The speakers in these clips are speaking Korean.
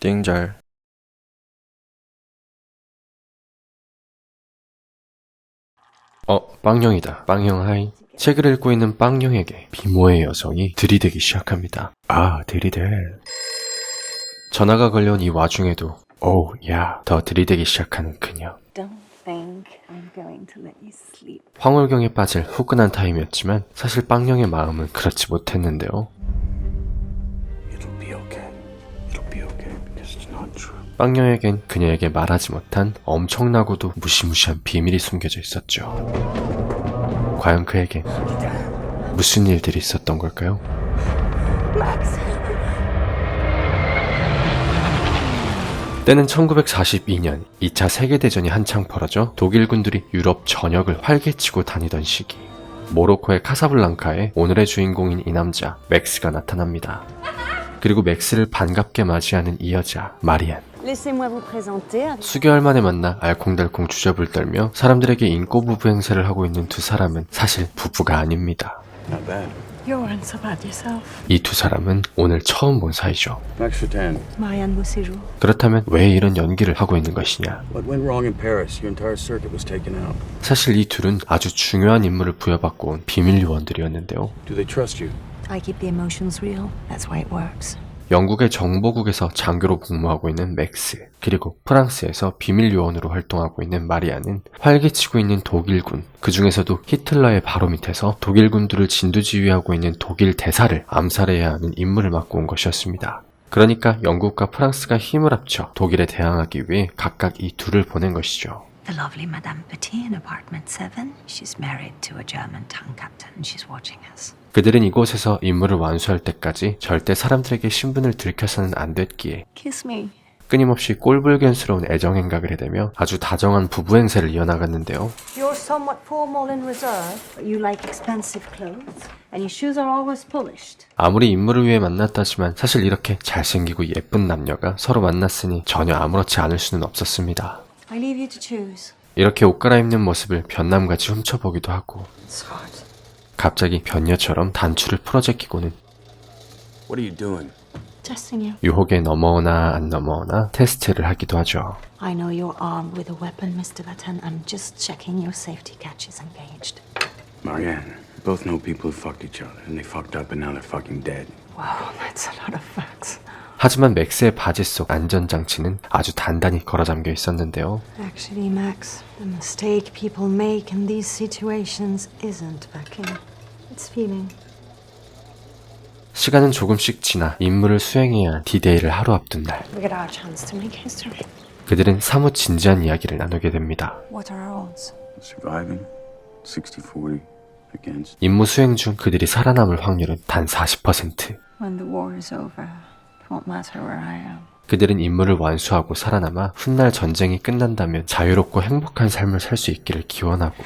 띵잘. 빵형이다. 빵형 하이. 책을 읽고 있는 빵형에게 비모의 여성이 들이대기 시작합니다. 들이대. 전화가 걸려온 이 와중에도 야, 더 들이대기 시작하는 그녀. 황홀경에 빠질 후끈한 타임이었지만 사실 빵형의 마음은 그렇지 못했는데요. 빵녀에겐 그녀에게 말하지 못한 엄청나고도 무시무시한 비밀이 숨겨져 있었죠. 과연 그에겐 무슨 일들이 있었던 걸까요? 때는 1942년 2차 세계대전이 한창 벌어져 독일 군들이 유럽 전역을 활개치고 다니던 시기, 모로코의 카사블랑카에 오늘의 주인공인 이 남자 맥스가 나타납니다. 그리고 맥스를 반갑게 맞이하는 이 여자 마리안. 수개월 만에 만나 알콩달콩 주접을 떨며 사람들에게 인고 부부 행세를 하고 있는 두 사람은 사실 부부가 아닙니다. 이 두 사람은 오늘 처음 본 사이죠. 그렇다면 왜 이런 연기를 하고 있는 것이냐? 사실 이 둘은 아주 중요한 임무를 부여받고 온 비밀 요원들이었는데요. 영국의 정보국에서 장교로 복무하고 있는 맥스, 그리고 프랑스에서 비밀 요원으로 활동하고 있는 마리아는 활개치고 있는 독일군, 그 중에서도 히틀러의 바로 밑에서 독일군들을 진두지휘하고 있는 독일 대사를 암살해야 하는 임무를 맡고 온 것이었습니다. 그러니까 영국과 프랑스가 힘을 합쳐 독일에 대항하기 위해 각각 이 둘을 보낸 것이죠. The lovely Madame Petit in apartment 7. She's married to a German tank captain and she's watching us. 그들은 이곳에서 임무를 완수할 때까지 절대 사람들에게 신분을 들켜서는 안 됐기에 Kiss me. 끊임없이 꼴불견스러운 애정행각을 해대며 아주 다정한 부부 행세를 이어나갔는데요. You're somewhat formal in reserve, but you like expensive clothes, and your shoes are always polished. 아무리 임무를 위해 만났다지만 사실 이렇게 잘생기고 예쁜 남녀가 서로 만났으니 전혀 아무렇지 않을 수는 없었습니다. I leave you to choose. 이렇게 옷 갈아입는 모습을 변남같이 훔쳐보기도 하고, It's hard. 갑자기 변녀처럼 단추를 풀어제끼고는 What are you doing? Testing you. 유혹에 넘어오나 안 넘어오나 테스트를 하기도 하죠. I know you're armed with a weapon, Mr. Batten. I'm just checking your safety catch is engaged. Marianne, we both know people who fucked each other, and they fucked up and now they're fucking dead. Wow, that's a lot of facts. 하지만 맥스의 바지 속 안전장치는 아주 단단히 걸어 잠겨 있었는데요. Actually, Max, the mistake people make in these situations isn't backing. It's feeling. 시간은 조금씩 지나 임무를 수행해야 한 D-Day를 하루 앞둔 날, We got our chance to make history. 그들은 사뭇 진지한 이야기를 나누게 됩니다. What are our odds? Surviving? 60-40 against. 임무 수행 중 그들이 살아남을 확률은 단 40%. When the war is over, it won't matter where I am. 그들은 임무를 완수하고 살아남아 훗날 전쟁이 끝난다면 자유롭고 행복한 삶을 살 수 있기를 기원하고,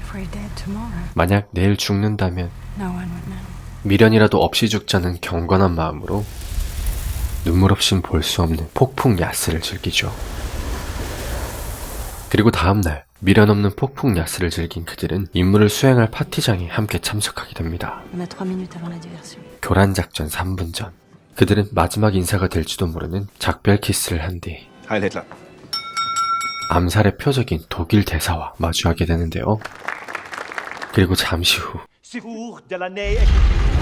If we're dead tomorrow, 만약 내일 죽는다면 no one would know. 미련이라도 없이 죽자는 경건한 마음으로 눈물 없인 볼 수 없는 폭풍 야스를 즐기죠. 그리고 다음날 미련 없는 폭풍 야스를 즐긴 그들은 임무를 수행할 파티장에 함께 참석하게 됩니다. On a 3 minutes avant la diversion. 교란 작전 3분 전, 그들은 마지막 인사가 될지도 모르는 작별 키스를 한 뒤 Heil Hitler. 암살의 표적인 독일 대사와 마주하게 되는데요. 그리고 잠시 후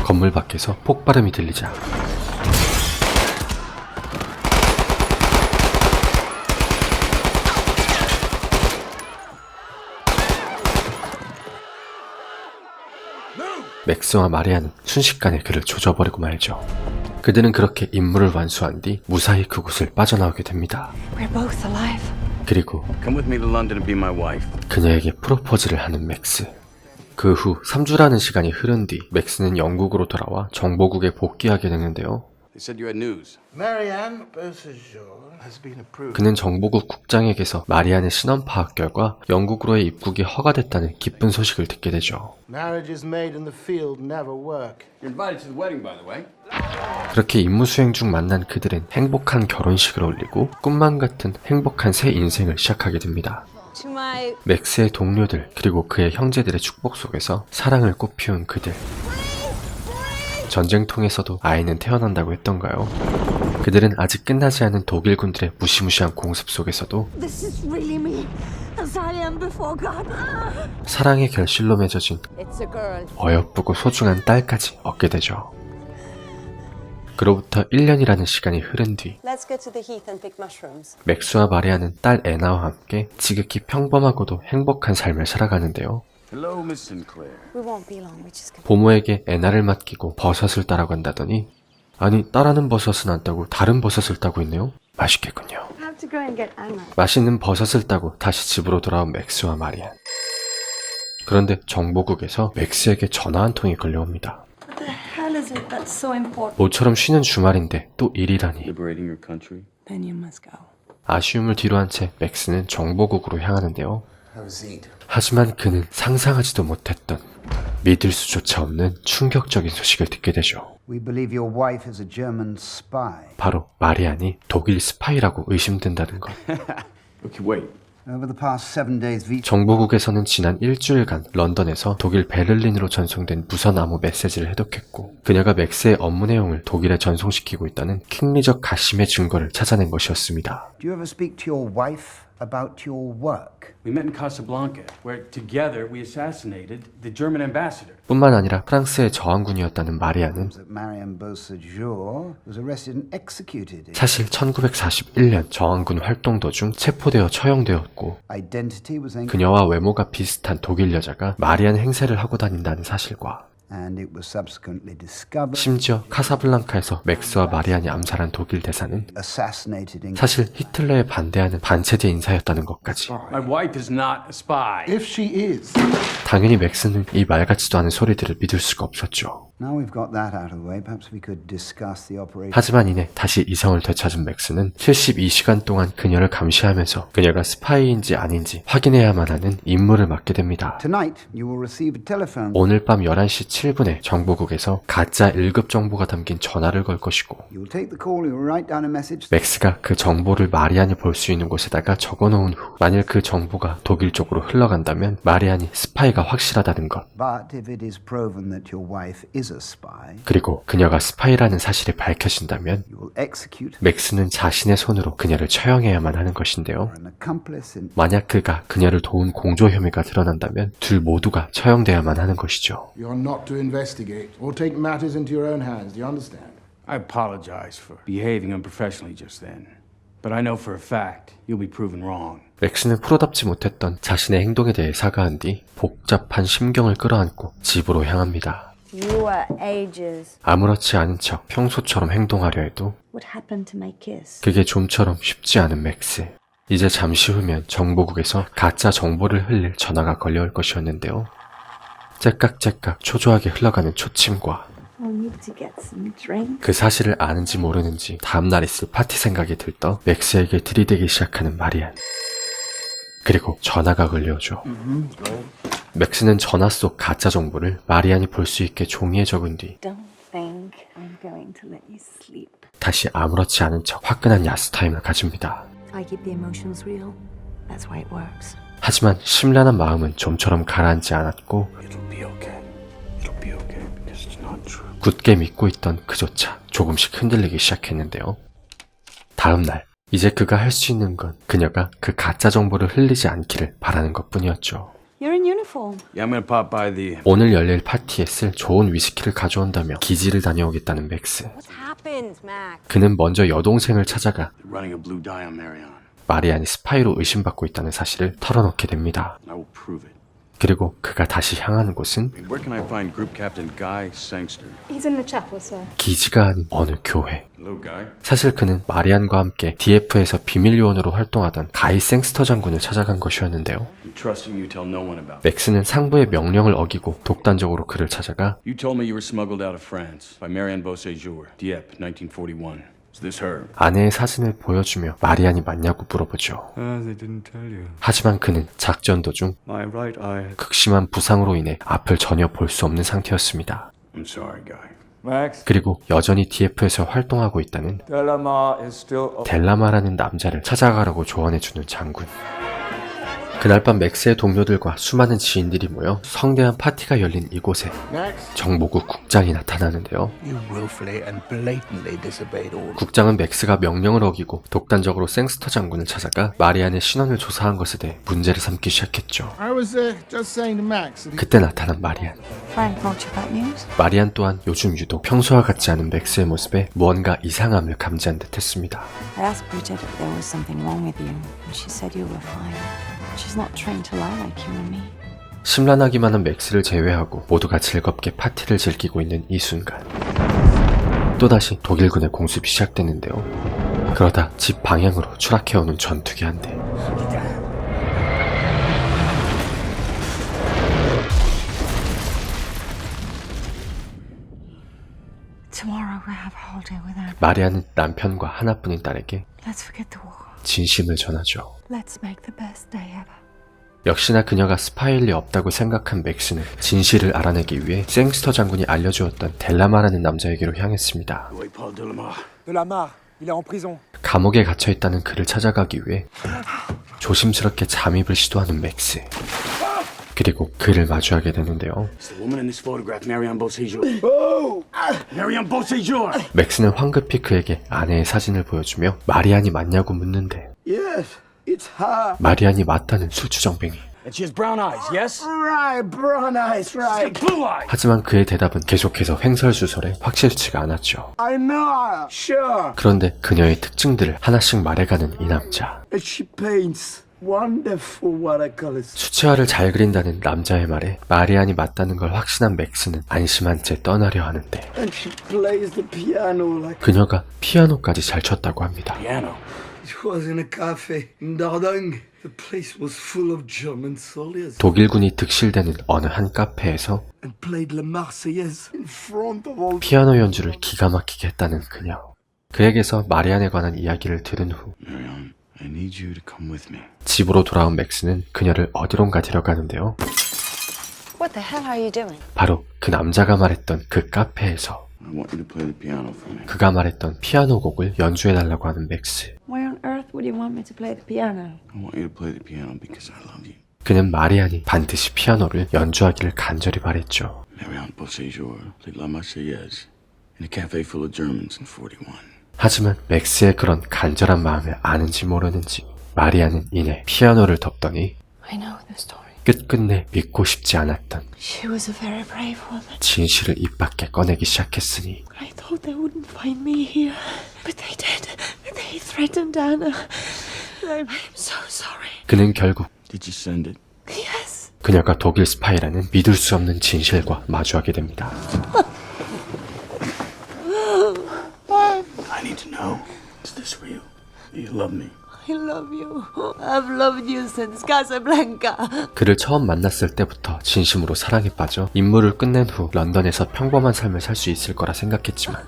건물 밖에서 폭발음이 들리자 맥스와 마리아는 순식간에 그를 조져버리고 말죠. 그들은 그렇게 임무를 완수한 뒤 무사히 그곳을 빠져나오게 됩니다. We're both alive. 그리고 Come with me to London and be my wife. 그녀에게 프로포즈를 하는 맥스. 그 후 3주라는 시간이 흐른 뒤 맥스는 영국으로 돌아와 정보국에 복귀하게 되는데요. They said you had news. Marianne Beauséjour has been approved. 그는 정보국 국장에게서 마리안의 신원 파악 결과 영국으로의 입국이 허가됐다는 기쁜 소식을 듣게 되죠. Marriages made in the field never work. You're invited to the wedding, by the way. 그렇게 임무 수행 중 만난 그들은 행복한 결혼식을 올리고 꿈만 같은 행복한 새 인생을 시작하게 됩니다. To my 맥스의 동료들 그리고 그의 형제들의 축복 속에서 사랑을 꽃피운 그들. 전쟁통에서도 아이는 태어난다고 했던가요? 그들은 아직 끝나지 않은 독일군들의 무시무시한 공습 속에서도 This is really me, as I am before God. 사랑의 결실로 맺어진 It's a girl. 어여쁘고 소중한 딸까지 얻게 되죠. 그로부터 1년이라는 시간이 흐른 뒤 Let's go to the heath and pick mushrooms. 맥스와 마리아는 딸 애나와 함께 지극히 평범하고도 행복한 삶을 살아가는데요. Hello, Miss Sinclair. We won't be long, we just can... 보모에게 애나를 맡기고 버섯을 따라고 한다더니 아니 따라는 버섯은 안 따고 다른 버섯을 따고 있네요. 맛있겠군요. I have to go and get Anna. 맛있는 버섯을 따고 다시 집으로 돌아온 맥스와 마리안. 그런데 정보국에서 맥스에게 전화 한 통이 걸려옵니다. What the hell is it that's so important? 모처럼 쉬는 주말인데 또 일이라니. Liberating your country. Then you must go. 아쉬움을 뒤로한 채 맥스는 정보국으로 향하는데요. Have a seat. 하지만 그는 상상하지도 못했던 믿을 수조차 없는 충격적인 소식을 듣게 되죠. We believe your wife is a German spy. 바로 마리안이 독일 스파이라고 의심된다는 것. Okay, wait. Over the past 7 days, 정보국에서는 지난 일주일간 런던에서 독일 베를린으로 전송된 무선 암호 메시지를 해독했고 그녀가 맥스의 업무 내용을 독일에 전송시키고 있다는 킹리적 가심의 증거를 찾아낸 것이었습니다. Do you ever speak to your wife about your work? We met in Casablanca, where together we assassinated the German ambassador. 뿐만 아니라 프랑스의 저항군이었다는 마리아는 That Marianne Beausejour was arrested and executed. 사실 1941년 저항군 활동 도중 체포되어 처형되었고 Identity was 그녀와 외모가 비슷한 독일 여자가 마리안 행세를 하고 다닌다는 사실과 and it was subsequently discovered 심지어 카사블랑카에서 맥스와 마리안이 암살한 독일 대사는 assassinated in 사실 히틀러에 반대하는 반체제 인사였다는 것까지. My wife is not a spy. If she is, 당연히 맥스는 이 말 같지도 않은 소리들을 믿을 수가 없었죠. Now we've got that out of the way, perhaps we could discuss the operation. 하지만 이내 다시 이성을 되찾은 맥스는 72시간 동안 그녀를 감시하면서 그녀가 스파이인지 아닌지 확인해야만 하는 임무를 맡게 됩니다. Tonight you will receive a telephone. 오늘 밤 11시 7분에 정보국에서 가짜 1급 정보가 담긴 전화를 걸 것이고 You will take the call, you will write down a message. 맥스가 그 정보를 마리안이 볼 수 있는 곳에다가 적어놓은 후 만일 그 정보가 독일 쪽으로 흘러간다면 마리안이 스파이가 확실하다는 것, But if it is proven that your wife is a spy, 그리고 그녀가 스파이라는 사실이 밝혀진다면 you will execute 맥스는 자신의 손으로 그녀를 처형해야만 하는 것인데요. an accomplice in 만약 그가 그녀를 도운 공조 혐의가 드러난다면 둘 모두가 처형돼야만 하는 것이죠. you're not to investigate or take matters into your own hands. Do you understand? I apologize for behaving unprofessionally just then. But I know for a fact you'll be proven wrong. 맥스는 프로답지 못했던 자신의 행동에 대해 사과한 뒤 복잡한 심경을 끌어안고 집으로 향합니다. You are ages. 아무렇지 않은 척 평소처럼 행동하려 해도 What happened to my kiss? 그게 좀처럼 쉽지 않은 맥스. 이제 잠시 후면 정보국에서 가짜 정보를 흘릴 전화가 걸려올 것이었는데요. 째깍째깍 초조하게 흘러가는 초침과 I'll need to get some drink. 그 사실을 아는지 모르는지 다음날 있을 파티 생각이 들떠 맥스에게 들이대기 시작하는 마리안. 그리고 전화가 걸려오죠. 맥스는 전화 속 가짜 정보를 마리안이 볼 수 있게 종이에 적은 뒤 Don't think I'm going to let you sleep. 다시 아무렇지 않은 척 화끈한 야스 타임을 가집니다. I keep the emotions real. That's why it works. 하지만 심란한 마음은 좀처럼 가라앉지 않았고 It'll be okay. It'll be okay because it's not true. 굳게 믿고 있던 그조차 조금씩 흔들리기 시작했는데요. 다음 날 이제 그가 할 수 있는 건 그녀가 그 가짜 정보를 흘리지 않기를 바라는 것뿐이었죠. You're in uniform. Yeah, I'm gonna pop by the... 오늘 열릴 파티에 쓸 좋은 위스키를 가져온다며 기지를 다녀오겠다는 맥스. What happened, Max? 그는 먼저 여동생을 찾아가 running a blue dye on Marion. 마리안이 스파이로 의심받고 있다는 사실을 털어놓게 됩니다. I will prove it. 그리고 그가 다시 향하는 곳은 Where can I find Group Captain Guy Sangster? He's in the chapel, sir. 기지가 아닌 어느 교회. Hello, Guy. 사실 그는 마리안과 함께 DF에서 비밀 요원으로 활동하던 가이 생스터 장군을 찾아간 것이었는데요. I'm trusting you tell no one about it. 맥스는 상부의 명령을 어기고 독단적으로 그를 찾아가 You told me you were smuggled out of France by Marianne Beausejour, Dieppe, 1941. Is this her? 아내의 사진을 보여주며 마리안이 맞냐고 물어보죠. They didn't tell you. 하지만 그는 작전 도중 My right eye. 극심한 부상으로 인해 앞을 전혀 볼 수 없는 상태였습니다. I'm sorry, Guy. Max, 그리고 여전히 DF에서 활동하고 있다는 Delamar is still. 델라마라는 남자를 찾아가라고 조언해주는 장군. 그날 밤 맥스의 동료들과 수많은 지인들이 모여 성대한 파티가 열린 이곳에 Next. 정보국 국장이 나타나는데요. You willfully and blatantly disobeyed orders. 국장은 맥스가 명령을 어기고 독단적으로 생스터 장군을 찾아가 마리안의 신원을 조사한 것에 대해 문제를 삼기 시작했죠. I was just saying to Max that 그때 나타난 마리안. Frank brought you bad news? 마리안 또한 요즘 유독 평소와 같지 않은 맥스의 모습에 무언가 이상함을 감지한 듯 했습니다. I asked Bridget if there was something wrong with you, and she said you were fine. She's not trained to lie like you and me. 심란하기만 한 맥스를 제외하고 모두가 즐겁게 파티를 즐기고 있는 이 순간 또다시 독일군의 공습이 시작되는데요. 그러다 집 방향으로 추락해오는 전투기 한 대. Tomorrow we have a holiday with our... 마리아는 남편과 하나뿐인 딸에게 Let's forget the war. 진심을 전하죠. Let's make the best day ever. 역시나 그녀가 스파일 리 없다고 생각한 맥스는 진실을 알아내기 위해 생스터 장군이 알려주었던 델라마라는 남자에게로 향했습니다. Oui, Paul Delamar. Delamar, il est en prison. 감옥에 갇혀있다는 그를 찾아가기 위해 조심스럽게 잠입을 시도하는 맥스. 그리고 그를 마주하게 되는데요. It's the woman in this photograph, Marianne Beauséjour. Marianne Beauséjour! 맥스는 황급히 그에게 아내의 사진을 보여주며 마리안이 맞냐고 묻는데 Yes, it's her. 마리안이 맞다는 술주정뱅이. And she has brown eyes, yes? Right, brown eyes, right. Blue eyes! 하지만 그의 대답은 계속해서 횡설수설해 확실치가 않았죠. I know her, sure. 그런데 그녀의 특징들을 하나씩 말해가는 이 남자. She paints wonderful watercolors. 수채화를 잘 그린다는 남자의 말에 마리안이 맞다는 걸 확신한 맥스는 안심한 채 떠나려 하는데 And she plays the piano like... 그녀가 피아노까지 잘 쳤다고 합니다. Piano. It was in a cafe in Dordogne. The place was full of German soldiers. 독일군이 득실되는 어느 한 카페에서 And played La Marseillaise in front of all... 피아노 연주를 기가 막히게 했다는 그녀. 그에게서 마리안에 관한 이야기를 들은 후 Marianne, I need you to come with me. 집으로 돌아온 맥스는 그녀를 어디론가 데려가는데요. What the hell are you doing? 바로 그 남자가 말했던 그 카페에서 I want you to play the piano for me. 그가 말했던 피아노 곡을 연주해달라고 하는 맥스. Why on earth would you want me to play the piano? I want you to play the piano because I love you. 그는 마리안이 반드시 피아노를 연주하기를 간절히 바랬죠. Marianne Beauséjour played La Marseillaise in a cafe full of Germans in 41. 하지만 맥스의 그런 간절한 마음을 아는지 모르는지 마리안은 이내 피아노를 덮더니 I know the story. 끝끝내 믿고 싶지 않았던 She was a very brave woman. 진실을 입 밖에 꺼내기 시작했으니 I thought they wouldn't find me here, but they did. They threatened Anna. I'm so sorry. 그는 결국 Did you send it? Yes. 그녀가 독일 스파이라는 믿을 수 없는 진실과 마주하게 됩니다. I need to know. Is this real? Do you love me? I love you. I've loved you since Casablanca. 그를 처음 만났을 때부터 진심으로 사랑에 빠져 임무를 끝낸 후 런던에서 평범한 삶을 살 수 있을 거라 생각했지만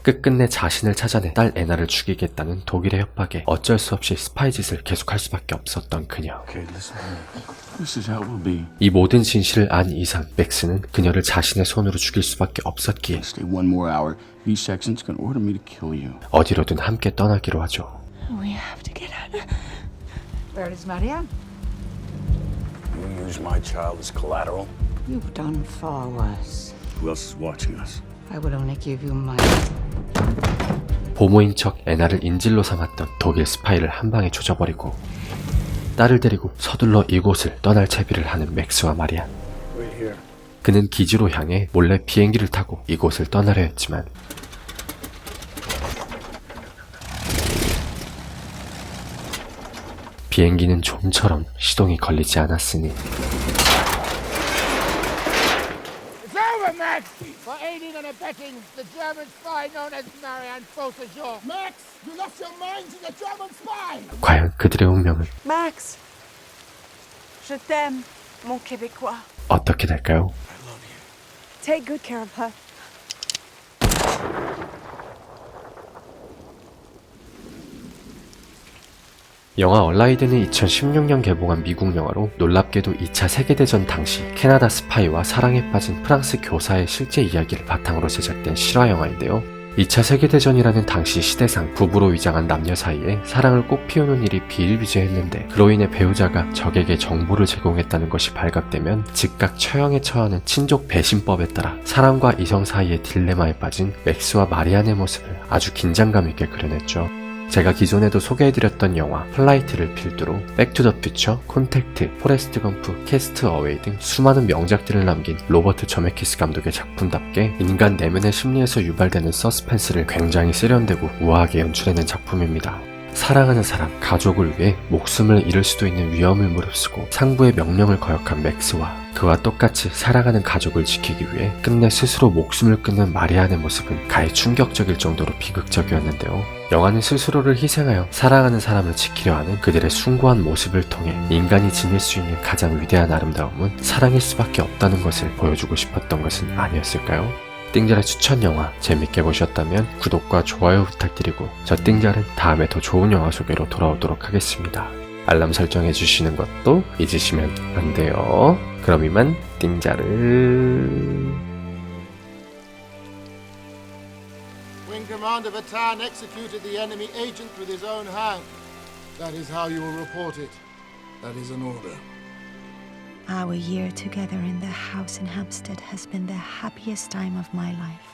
끝끝내 자신을 찾아내 딸 애나를 죽이겠다는 독일의 협박에 어쩔 수 없이 스파이 짓을 계속할 수밖에 없었던 그녀. Okay, listen to me. This is how it will be. 이 모든 진실을 안 이상 맥스는 그녀를 자신의 손으로 죽일 수밖에 없었기에 Stay one more hour. These sections can order me to kill you. 어디로든 함께 떠나기로 하죠. We have to get Anna. Where is Marianne? You use my child as collateral. You've done far worse. Who else is watching us? I will only give you my... 보모인 척 애나를 인질로 삼았던 독일 스파이를 한 방에 조져버리고 딸을 데리고 서둘러 이곳을 떠날 채비를 하는 맥스와 마리안. Wait here. 그는 기지로 향해 몰래 비행기를 타고 이곳을 떠나려 했지만 비행기는 좀처럼 시동이 걸리지 않았으니 It's over, Max! For aiding and abetting the German spy known as Marianne Beauséjour. Max, you lost your mind to the German spy! 과연 그들의 운명은 Max! Je t'aime, mon Québécois. 어떻게 될까요? Take good care of her. 영화 얼라이드는 2016년 개봉한 미국 영화로 놀랍게도 2차 세계대전 당시 캐나다 스파이와 사랑에 빠진 프랑스 교사의 실제 이야기를 바탕으로 제작된 실화 영화인데요. 2차 세계대전이라는 당시 시대상 부부로 위장한 남녀 사이에 사랑을 꽃피우는 일이 비일비재했는데 그로 인해 배우자가 적에게 정보를 제공했다는 것이 발각되면 즉각 처형에 처하는 친족 배신법에 따라 사람과 이성 사이의 딜레마에 빠진 맥스와 마리안의 모습을 아주 긴장감 있게 그려냈죠. 제가 기존에도 소개해드렸던 영화 플라이트를 필두로 백투더퓨처, 콘택트, 포레스트 검프, 캐스트 어웨이 등 수많은 명작들을 남긴 로버트 저메키스 감독의 작품답게 인간 내면의 심리에서 유발되는 서스펜스를 굉장히 세련되고 우아하게 연출해낸 작품입니다. 사랑하는 사람, 가족을 위해 목숨을 잃을 수도 있는 위험을 무릅쓰고 상부의 명령을 거역한 맥스와 그와 똑같이 사랑하는 가족을 지키기 위해 끝내 스스로 목숨을 끊는 마리안의 모습은 가히 충격적일 정도로 비극적이었는데요. 영화는 스스로를 희생하여 사랑하는 사람을 지키려 하는 그들의 숭고한 모습을 통해 인간이 지닐 수 있는 가장 위대한 아름다움은 사랑일 수밖에 없다는 것을 보여주고 싶었던 것은 아니었을까요? 띵잘의 추천 영화 재밌게 보셨다면 구독과 좋아요 부탁드리고 저 띵잘은 다음에 더 좋은 영화 소개로 돌아오도록 하겠습니다. 알람 설정해 주시는 것도 잊으시면 안 돼요. 그럼 이만 띵잘을 Wing Commander Vatan executed the enemy agent with his own hand. That is how you will report it. That is an order. Our year together in the house in Hampstead has been the happiest time of my life.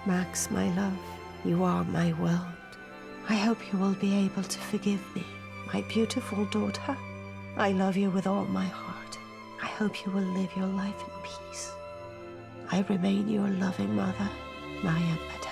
Max, my love, you are my world. I hope you will be able to forgive me, my beautiful daughter. I love you with all my heart. I hope you will live your life in peace. I remain your loving mother, Marianne Patel.